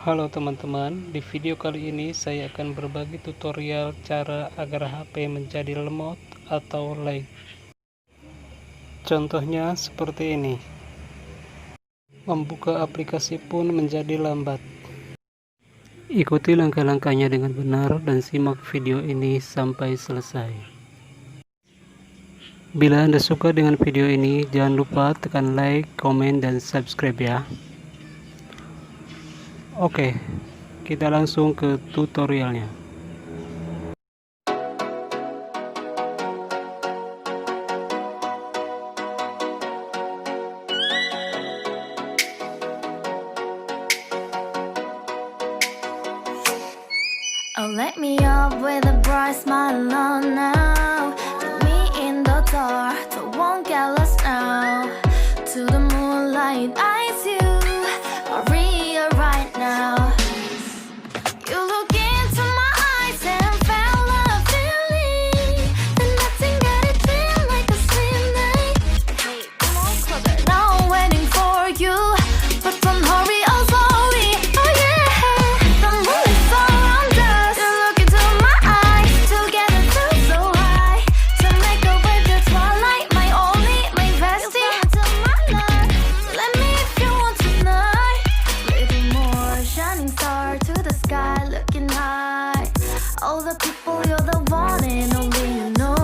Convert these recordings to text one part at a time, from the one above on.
Halo teman-teman, di video kali ini saya akan berbagi tutorial cara agar HP menjadi lemot atau lag. Contohnya seperti ini. Membuka aplikasi pun menjadi lambat. Ikuti langkah-langkahnya dengan benar dan simak video ini sampai selesai. Bila Anda suka dengan video ini, jangan lupa tekan like, komen, dan subscribe ya. Oke, kita langsung ke tutorialnya. Oh, let me up with a bright smile on now. Put me in the dark, so won't get lost now. To the moonlight, eyes you, Maria right now. You look into my eyes and felt a feeling. Then nothing got a dream like a slim night. Hey, come on closer, now I'm waiting for you. But don't hurry, oh slowly, oh yeah. The moonlight's around us. You look into my eyes, together feel so high. To make a way the twilight, my only, my bestie. Into my life, let me if you want tonight. Little more shining star to the sky, looking high. All the people, you're the one and only you know.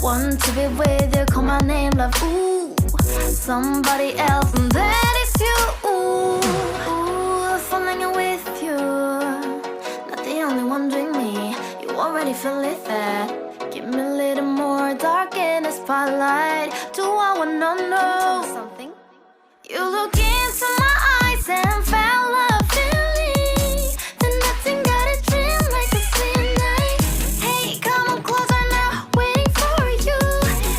Want to be with you, call my name, love, ooh. Somebody else, and that is you, ooh. Falling in with you, not the only one doing me. You already feel it there. Give me a little more dark in the spotlight. Do I wanna know something? You look into my eyes and felt a feeling. Then nothing got a dream like a slim night. Hey, come on closer now, waiting for you.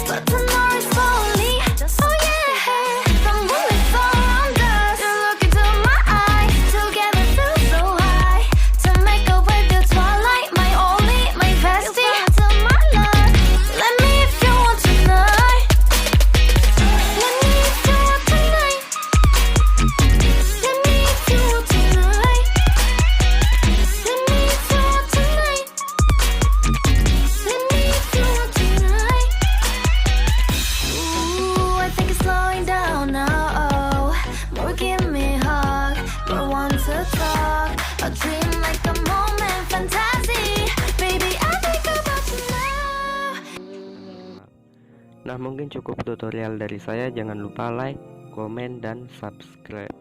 But tomorrow is slowly, oh yeah. The moonlight's around us. You look into my eyes, together feel so high. To make a way the twilight, my only, my bestie. Into my life, let me if you want tonight. Let me if you want tonight. Let me if you want tonight. Let me if you want tonight. Let me if you want tonight. Ooh, I think it's slowing down now. More give me a hug, more want to talk. A dream like a moment, fantasy. Baby, I think about you now. Nah, mungkin cukup tutorial dari saya. Jangan lupa like, komen, dan subscribe.